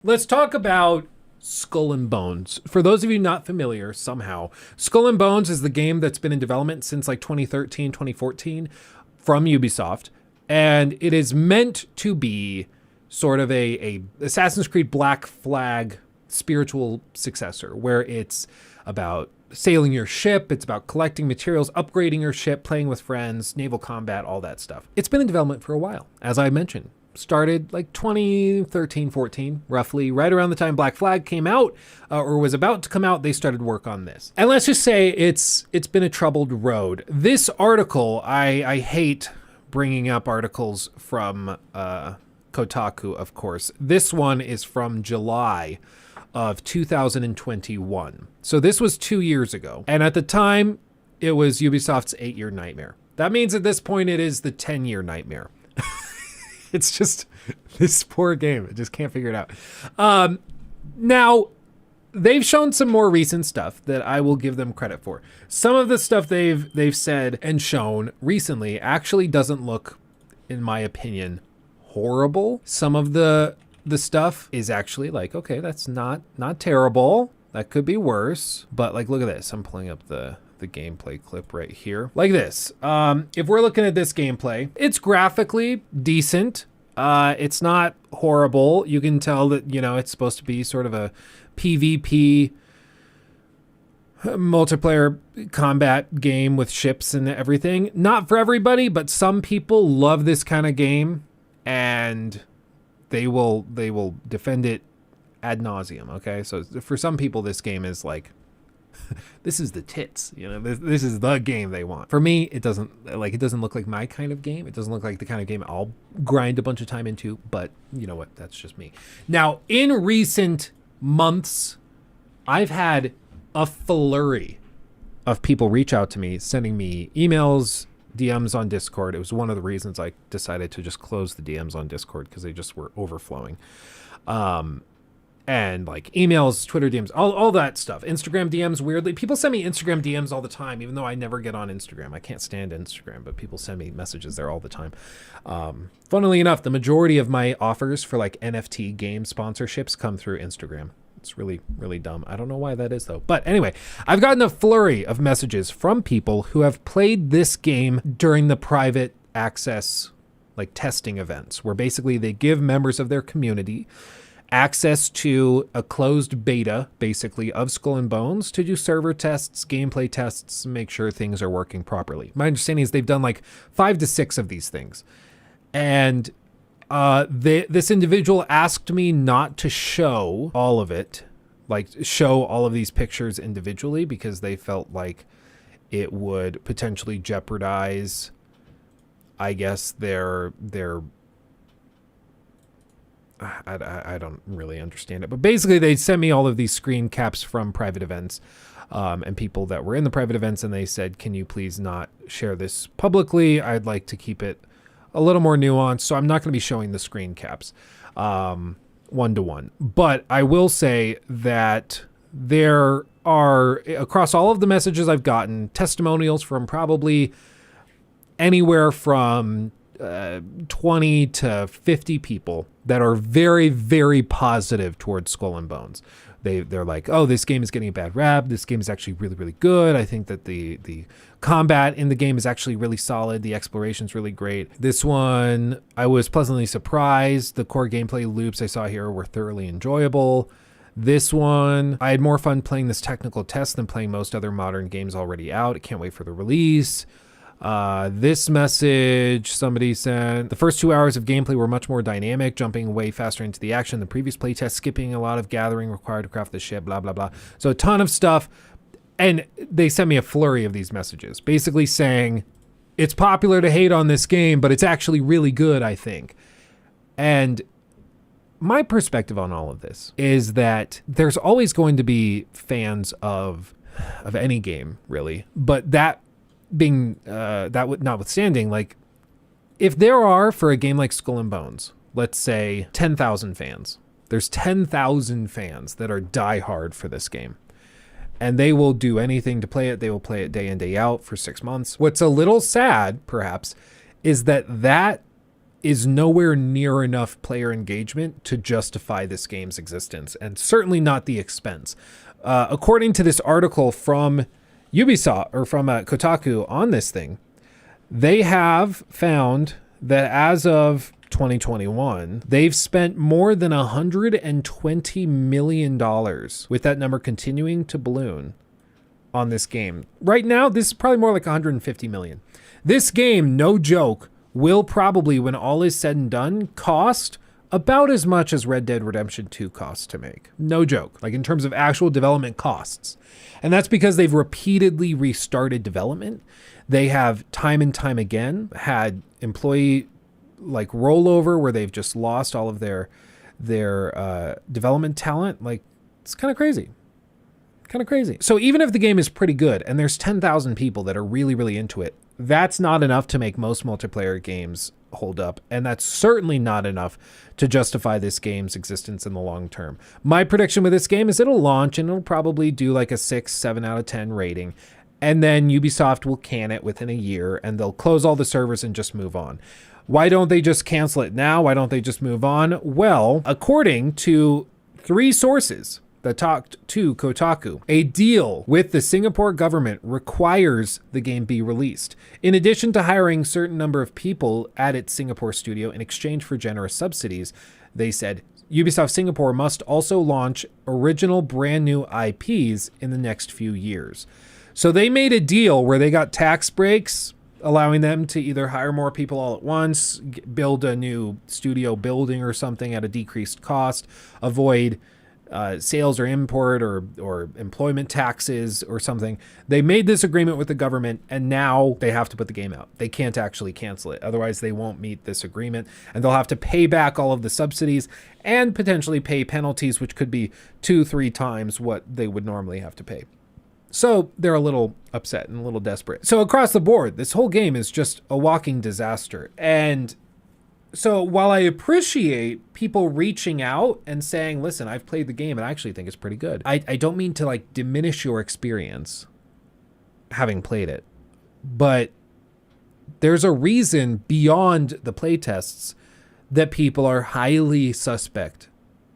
Let's talk about Skull and Bones. For those of you not familiar, somehow, Skull and Bones is the game that's been in development since like 2013, 2014 from Ubisoft. And it is meant to be sort of a Assassin's Creed Black Flag spiritual successor, where it's about sailing your ship, it's about collecting materials, upgrading your ship, playing with friends, naval combat, all that stuff. It's been in development for a while, as I mentioned. Started like 2013, 14, roughly, right around the time Black Flag came out or was about to come out. They started work on this. And let's just say it's been a troubled road. This article, I hate bringing up articles from Kotaku, of course. This one is from July of 2021. So this was 2 years ago. And at the time, it was Ubisoft's 8-year nightmare. That means at this point, it is the 10-year nightmare. It's just this poor game. I just can't figure it out. Now, they've shown some more recent stuff that I will give them credit for. Some of the stuff they've said and shown recently actually doesn't look, in my opinion, horrible. Some of the stuff is actually like, okay, that's not terrible. That could be worse. But like, look at this. I'm pulling up the gameplay clip right here. Like this. If we're looking at this gameplay, it's graphically decent. It's not horrible. You can tell that, it's supposed to be sort of a PvP multiplayer combat game with ships and everything. Not for everybody, but some people love this kind of game and they will defend it ad nauseum. Okay. So for some people, this game is like, this is the tits, this is the game they want. For me, it doesn't look like my kind of game. It doesn't look like the kind of game I'll grind a bunch of time into, but you know what? That's just me. Now, in recent months, I've had a flurry of people reach out to me, sending me emails, DMs on Discord. It was one of the reasons I decided to just close the DMs on Discord because they just were overflowing. And like emails, Twitter DMs, all that stuff. Instagram DMs, weirdly. People send me Instagram DMs all the time, even though I never get on Instagram. I can't stand Instagram, but people send me messages there all the time. Funnily enough, the majority of my offers for like NFT game sponsorships come through Instagram. It's really, really dumb. I don't know why that is, though. But anyway, I've gotten a flurry of messages from people who have played this game during the private access, like testing events, where basically they give members of their community access to a closed beta, basically, of Skull and Bones to do server tests, gameplay tests, make sure things are working properly. My understanding is they've done like 5 to 6 of these things. And this individual asked me not to show all of it, like show all of these pictures individually, because they felt like it would potentially jeopardize, I guess, their I don't really understand it, but basically they sent me all of these screen caps from private events and people that were in the private events, and they said, can you please not share this publicly? I'd like to keep it a little more nuanced, so I'm not going to be showing the screen caps one-to-one. But I will say that there are, across all of the messages I've gotten, testimonials from probably anywhere from 20 to 50 people that are very, very positive towards Skull and Bones. They're like, oh, this game is getting a bad rap. This game is actually really, really good. I think that the combat in the game is actually really solid. The exploration is really great. This one, I was pleasantly surprised. The core gameplay loops I saw here were thoroughly enjoyable. This one, I had more fun playing this technical test than playing most other modern games already out. I can't wait for the release. This message somebody sent, the first 2 hours of gameplay were much more dynamic, jumping way faster into the action. The previous playtest, skipping a lot of gathering required to craft the ship, blah, blah, blah. So a ton of stuff. And they sent me a flurry of these messages, basically saying it's popular to hate on this game, but it's actually really good, I think. And my perspective on all of this is that there's always going to be fans of any game, really. But that being notwithstanding, like if there are, for a game like Skull and Bones, let's say 10,000 fans, there's 10,000 fans that are diehard for this game, and they will do anything to play it. They will play it day in, day out for 6 months. What's a little sad, perhaps, is that is nowhere near enough player engagement to justify this game's existence, and certainly not the expense. According to this article from Ubisoft, or from Kotaku on this thing, they have found that as of 2021, they've spent more than $120 million, with that number continuing to balloon, on this game. Right now, this is probably more like 150 million. This game, no joke, will probably, when all is said and done, cost about as much as Red Dead Redemption 2 costs to make. No joke, like in terms of actual development costs. And that's because they've repeatedly restarted development. They have time and time again had employee like rollover where they've just lost all of their development talent. Like, it's kind of crazy. So even if the game is pretty good and there's 10,000 people that are really, really into it, that's not enough to make most multiplayer games hold up. And that's certainly not enough to justify this game's existence in the long term. My prediction with this game is it'll launch and it'll probably do like a 6, 7 out of 10 rating. And then Ubisoft will can it within a year and they'll close all the servers and just move on. Why don't they just cancel it now? Why don't they just move on? Well, according to 3 sources that talked to Kotaku, a deal with the Singapore government requires the game be released. In addition to hiring a certain number of people at its Singapore studio in exchange for generous subsidies, they said Ubisoft Singapore must also launch original brand new IPs in the next few years. So they made a deal where they got tax breaks, allowing them to either hire more people all at once, build a new studio building or something at a decreased cost, avoid sales or import or employment taxes or something. They made this agreement with the government and now they have to put the game out. They can't actually cancel it. Otherwise they won't meet this agreement and they'll have to pay back all of the subsidies and potentially pay penalties, which could be 2-3 times what they would normally have to pay. So they're a little upset and a little desperate. So across the board, this whole game is just a walking disaster. And so while I appreciate people reaching out and saying, listen, I've played the game and I actually think it's pretty good, I don't mean to like diminish your experience having played it, but there's a reason beyond the playtests that people are highly suspect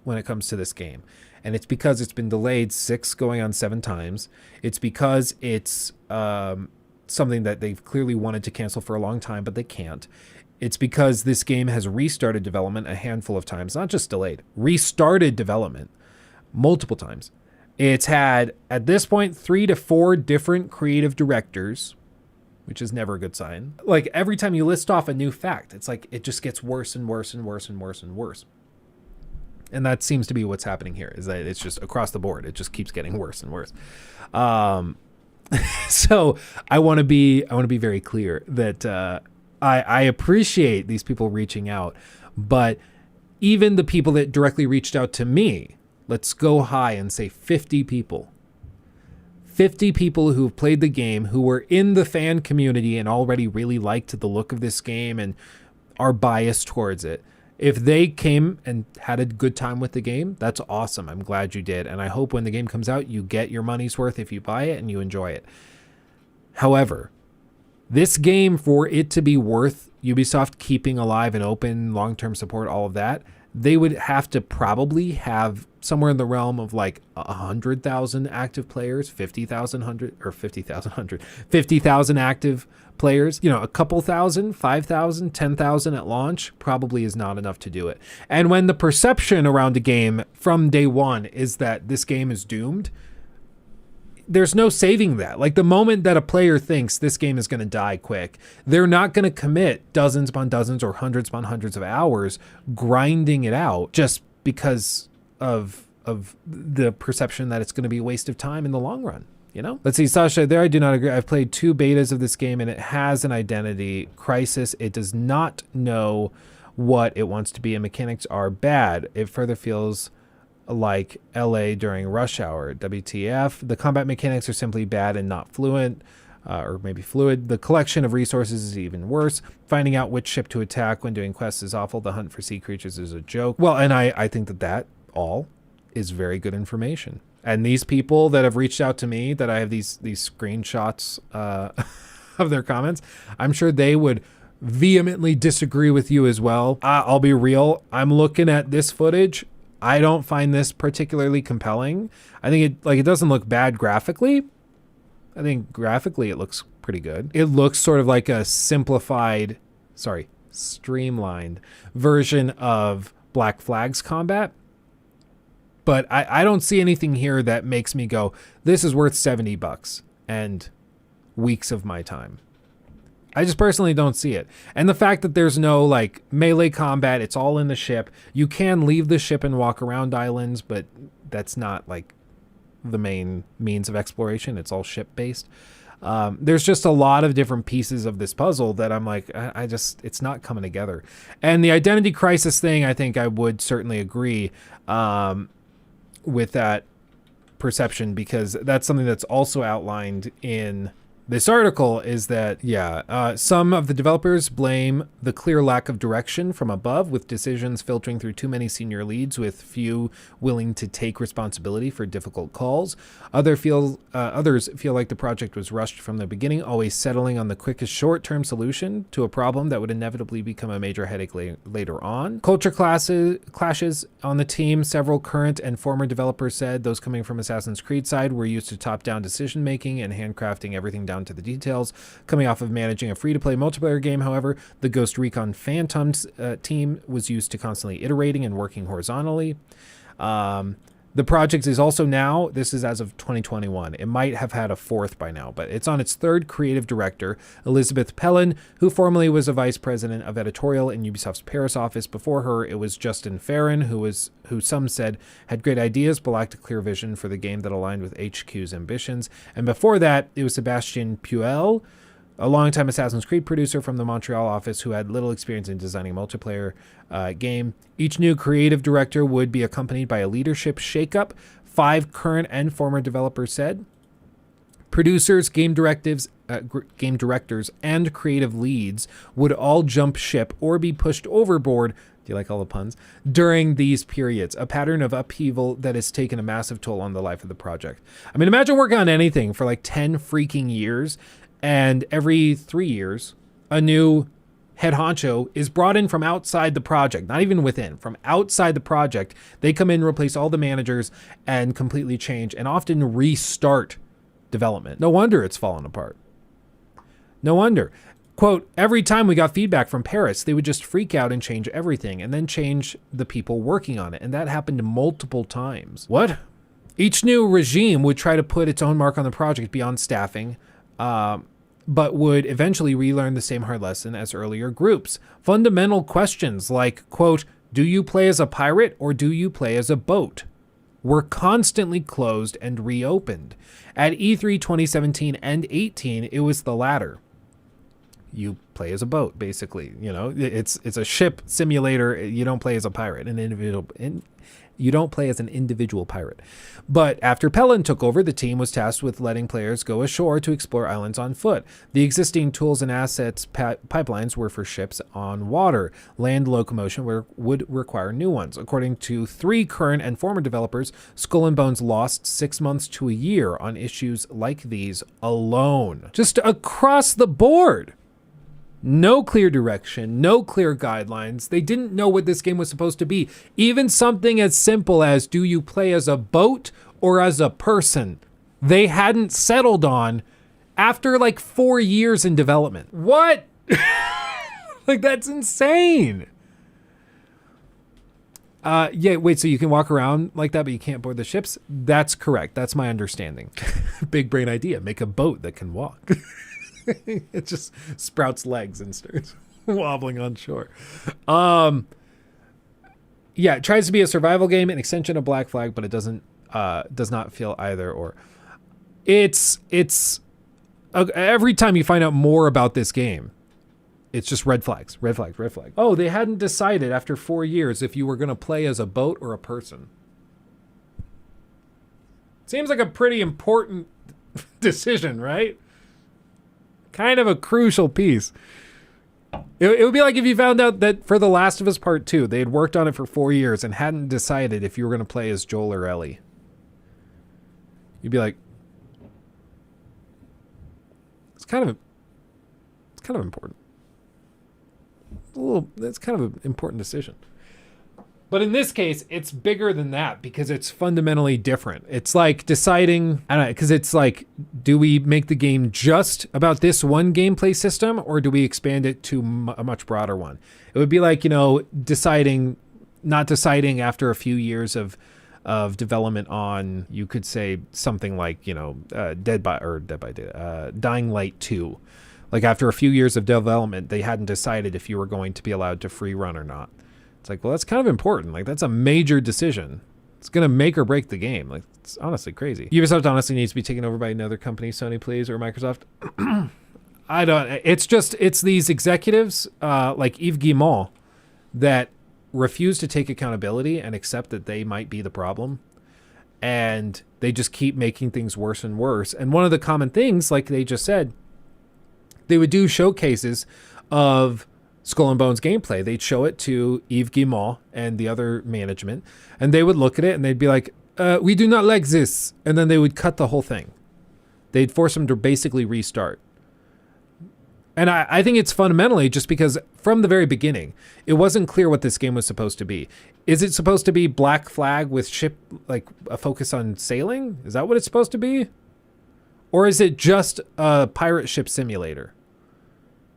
when it comes to this game. And it's because it's been delayed 6 going on 7 times. It's because it's something that they've clearly wanted to cancel for a long time, but they can't. It's because this game has restarted development a handful of times, not just delayed, restarted development multiple times. It's had, at this point, 3 to 4 different creative directors, which is never a good sign. Like, every time you list off a new fact, it's like it just gets worse and worse and worse and worse and worse. And that seems to be what's happening here, is that it's just across the board. It just keeps getting worse and worse. So I want to be very clear that I appreciate these people reaching out, but even the people that directly reached out to me, let's go high and say 50 people. 50 people who've played the game, who were in the fan community and already really liked the look of this game and are biased towards it. If they came and had a good time with the game, that's awesome. I'm glad you did. And I hope when the game comes out, you get your money's worth if you buy it and you enjoy it. However, this game, for it to be worth Ubisoft keeping alive and open, long-term support, all of that, they would have to probably have somewhere in the realm of like 100,000 active players, 50,000 active players, a couple thousand, 5,000, 10,000 at launch probably is not enough to do it. And when the perception around a game from day one is that this game is doomed, there's no saving that. Like, the moment that a player thinks this game is going to die quick, they're not going to commit dozens upon dozens or hundreds upon hundreds of hours grinding it out just because of the perception that it's going to be a waste of time in the long run. Let's see, Sasha, there I do not agree. I've played 2 betas of this game and it has an identity crisis. It does not know what it wants to be and mechanics are bad. It further feels like LA during rush hour. WTF. The combat mechanics are simply bad and not fluent, or maybe fluid. The collection of resources is even worse. Finding out which ship to attack when doing quests is awful. The hunt for sea creatures is a joke. Well, and I think that all is very good information. And these people that have reached out to me, that I have these screenshots of their comments, I'm sure they would vehemently disagree with you as well. I'll be real. I'm looking at this footage. I don't find this particularly compelling. I think it doesn't look bad graphically. I think graphically it looks pretty good. It looks sort of like a streamlined version of Black Flag's combat. But I don't see anything here that makes me go, this is worth $70 and weeks of my time. I just personally don't see it. And the fact that there's no like melee combat, it's all in the ship. You can leave the ship and walk around islands, but that's not like the main means of exploration. It's all ship based. There's just a lot of different pieces of this puzzle that I'm like, it's not coming together. And the identity crisis thing, I think I would certainly agree with that perception, because that's something that's also outlined in this article, is that, some of the developers blame the clear lack of direction from above, with decisions filtering through too many senior leads with few willing to take responsibility for difficult calls. Others feel like the project was rushed from the beginning, always settling on the quickest short-term solution to a problem that would inevitably become a major headache later on. Culture clashes on the team. Several current and former developers said those coming from Assassin's Creed side were used to top-down decision-making and handcrafting everything down to the details. Coming off of managing a free-to-play multiplayer game, however, the Ghost Recon Phantoms team was used to constantly iterating and working horizontally. The project is also now, this is as of 2021, it might have had a fourth by now, but it's on its third creative director, Elizabeth Pellin, who formerly was a vice president of editorial in Ubisoft's Paris office. Before her, it was Justin Farron, who some said had great ideas but lacked a clear vision for the game that aligned with HQ's ambitions. And before that, it was Sebastian Puel, a longtime Assassin's Creed producer from the Montreal office who had little experience in designing a multiplayer game. Each new creative director would be accompanied by a leadership shakeup, 5 current and former developers said. Producers, game directors, and creative leads would all jump ship or be pushed overboard. Do you like all the puns? During these periods, a pattern of upheaval that has taken a massive toll on the life of the project. I mean, imagine working on anything for like 10 freaking years, and every 3 years, a new head honcho is brought in from outside the project, not even within, from outside the project. They come in, replace all the managers, and completely change and often restart development. No wonder it's fallen apart. No wonder. Quote, every time we got feedback from Paris, they would just freak out and change everything and then change the people working on it. And that happened multiple times. What? Each new regime would try to put its own mark on the project beyond staffing, but would eventually relearn the same hard lesson as earlier groups. Fundamental questions like, quote, do you play as a pirate or do you play as a boat, were constantly closed and reopened. At E3 2017 and 18, it was the latter. You play as a boat, basically. You know, it's a ship simulator. You don't play as a pirate, you don't play as an individual pirate. But after Pellin took over, the team was tasked with letting players go ashore to explore islands on foot. The existing tools and assets pipelines were for ships on water. Land locomotion would require new ones. According to 3 current and former developers, Skull and Bones lost 6 months to a year on issues like these alone. Just across the board. No clear direction, no clear guidelines. They didn't know what this game was supposed to be. Even something as simple as, do you play as a boat or as a person? They hadn't settled on after like 4 years in development. What? Like, that's insane. Yeah, wait, so you can walk around like that, but you can't board the ships? That's correct. That's my understanding. Big brain idea. Make a boat that can walk. It just sprouts legs and starts wobbling on shore. Yeah, it tries to be a survival game, an extension of Black Flag, but it does not feel either or. It's every time you find out more about this game, it's just red flags. Oh, they hadn't decided after 4 years if you were going to play as a boat or a person. Seems like a pretty important decision, right? Kind of a crucial piece. It would be like if you found out that for The Last of Us Part 2, they had worked on it for 4 years and hadn't decided if you were going to play as Joel or Ellie. You'd be like, it's kind of important. that's kind of an important decision. But in this case, it's bigger than that because it's fundamentally different. It's like deciding, I don't know, because it's like, do we make the game just about this one gameplay system, or do we expand it to a much broader one? It would be like, not deciding after a few years of development on, you could say something like, Dying Light 2. Like after a few years of development, they hadn't decided if you were going to be allowed to free run or not. It's like, well, that's kind of important. Like, that's a major decision. It's going to make or break the game. Like, it's honestly crazy. Ubisoft honestly needs to be taken over by another company, Sony, please, or Microsoft. It's these executives, like Yves Guillemot, that refuse to take accountability and accept that they might be the problem. And they just keep making things worse and worse. And one of the common things, like they just said, they would do showcases of Skull and Bones gameplay. They'd show it to Yves Guillemot and the other management, and they would look at it and they'd be like, we do not like this. And then they would cut the whole thing. They'd force them to basically restart. And I think it's fundamentally just because from the very beginning, it wasn't clear what this game was supposed to be. Is it supposed to be Black Flag with ship, like a focus on sailing? Is that what it's supposed to be? Or is it just a pirate ship simulator?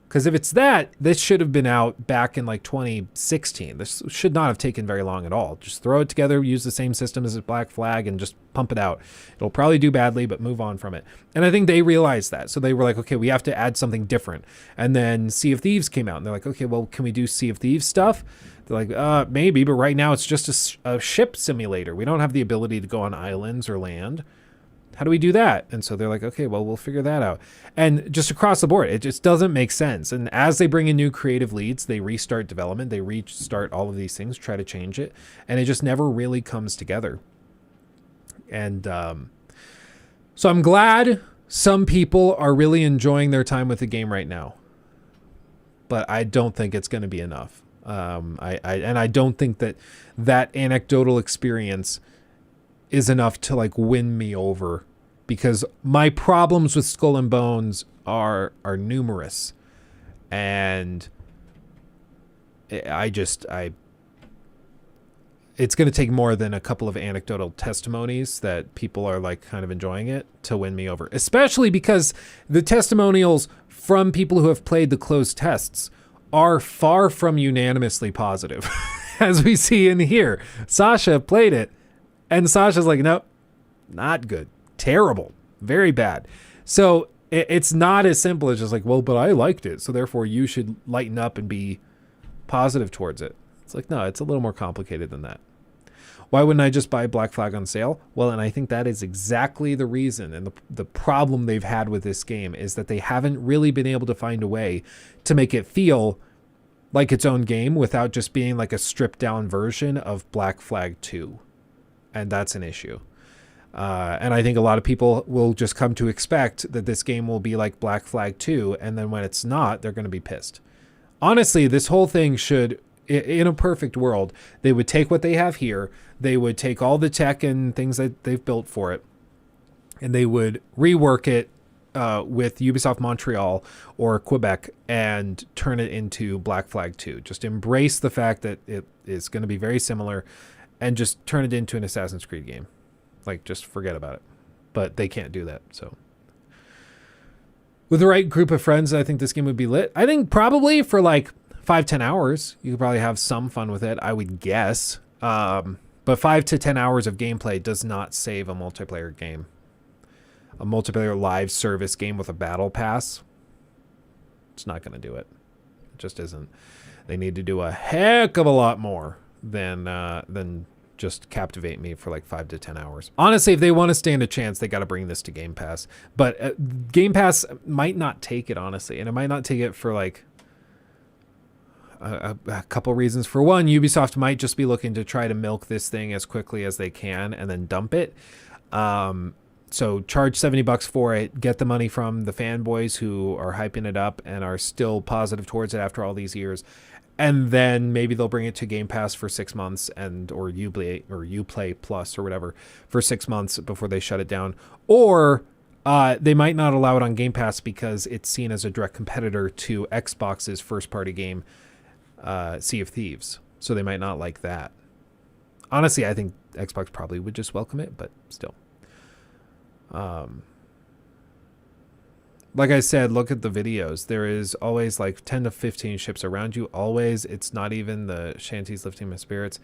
Because if it's that, this should have been out back in like 2016. This should not have taken very long at all. Just throw it together, use the same system as a Black Flag, and just pump it out. It'll probably do badly, but move on from it. And I think they realized that. So they were like, okay, we have to add something different. And then Sea of Thieves came out, and they're like, okay, well, can we do Sea of Thieves stuff? They're like, maybe, but right now it's just a ship simulator. We don't have the ability to go on islands or land. How do we do that? And so they're like, okay, well, we'll figure that out. And just across the board, it just doesn't make sense. And as they bring in new creative leads, they restart development, they restart all of these things, try to change it. And it just never really comes together. And so I'm glad some people are really enjoying their time with the game right now. But I don't think it's going to be enough. I don't think that anecdotal experience is enough to like win me over, because my problems with Skull and Bones are numerous, and it's going to take more than a couple of anecdotal testimonies that people are like kind of enjoying it to win me over, especially because the testimonials from people who have played the closed tests are far from unanimously positive. As we see in here, Sasha played it, and Sasha's like, nope, not good. Terrible. Very bad. So it's not as simple as just like, well, but I liked it, so therefore you should lighten up and be positive towards it. It's like, no, it's a little more complicated than that. Why wouldn't I just buy Black Flag on sale? Well, and I think that is exactly the reason, and the problem they've had with this game is that they haven't really been able to find a way to make it feel like its own game without just being like a stripped down version of Black Flag 2. And that's an issue. And I think a lot of people will just come to expect that this game will be like Black Flag 2. And then when it's not, they're going to be pissed. Honestly, this whole thing should, in a perfect world, they would take what they have here. They would take all the tech and things that they've built for it, and they would rework it with Ubisoft Montreal or Quebec and turn it into Black Flag 2. Just embrace the fact that it is going to be very similar, and just turn it into an Assassin's Creed game. Like, just forget about it. But they can't do that, so. With the right group of friends, I think this game would be lit. I think probably for like 5-10 hours, you could probably have some fun with it, I would guess. But 5 to 10 hours of gameplay does not save a multiplayer game. A multiplayer live service game with a battle pass, it's not going to do it. It just isn't. They need to do a heck of a lot more than just captivate me for like 5 to 10 hours. Honestly, if they want to stand a chance, they got to bring this to Game Pass. But Game Pass might not take it, honestly. And it might not take it for like a couple reasons. For one, Ubisoft might just be looking to try to milk this thing as quickly as they can and then dump it. So charge $70 for it, get the money from the fanboys who are hyping it up and are still positive towards it after all these years. And then maybe they'll bring it to Game Pass for 6 months or Uplay Plus or whatever for 6 months before they shut it down. Or they might not allow it on Game Pass because it's seen as a direct competitor to Xbox's first-party game, Sea of Thieves, so they might not like that. Honestly, I think Xbox probably would just welcome it, but still. Like I said, look at the videos. There is always like 10 to 15 ships around you. Always. It's not even the shanties lifting my spirits.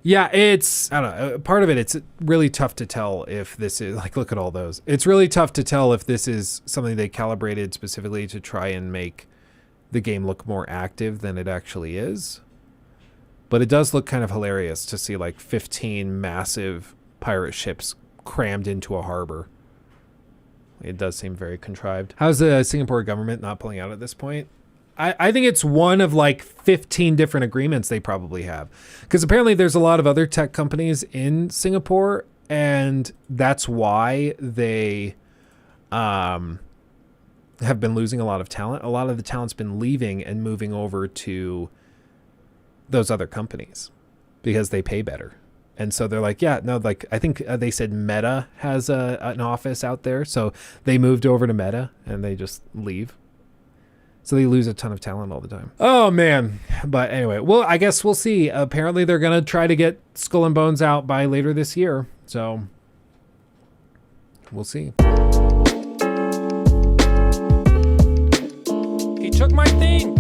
Yeah, it's, I don't know, part of it, it's really tough to tell if this is, like, look at all those. It's really tough to tell if this is something they calibrated specifically to try and make the game look more active than it actually is. But it does look kind of hilarious to see like 15 massive pirate ships crammed into a harbor. It does seem very contrived. How's the Singapore government not pulling out at this point? I think it's one of like 15 different agreements they probably have. Because apparently there's a lot of other tech companies in Singapore, and that's why they have been losing a lot of talent. A lot of the talent's been leaving and moving over to those other companies because they pay better. And so they're like, yeah, no, like I think they said Meta has an office out there. So they moved over to Meta and they just leave. So they lose a ton of talent all the time. Oh, man. But anyway, well, I guess we'll see. Apparently they're going to try to get Skull and Bones out by later this year. So we'll see. He took my thing.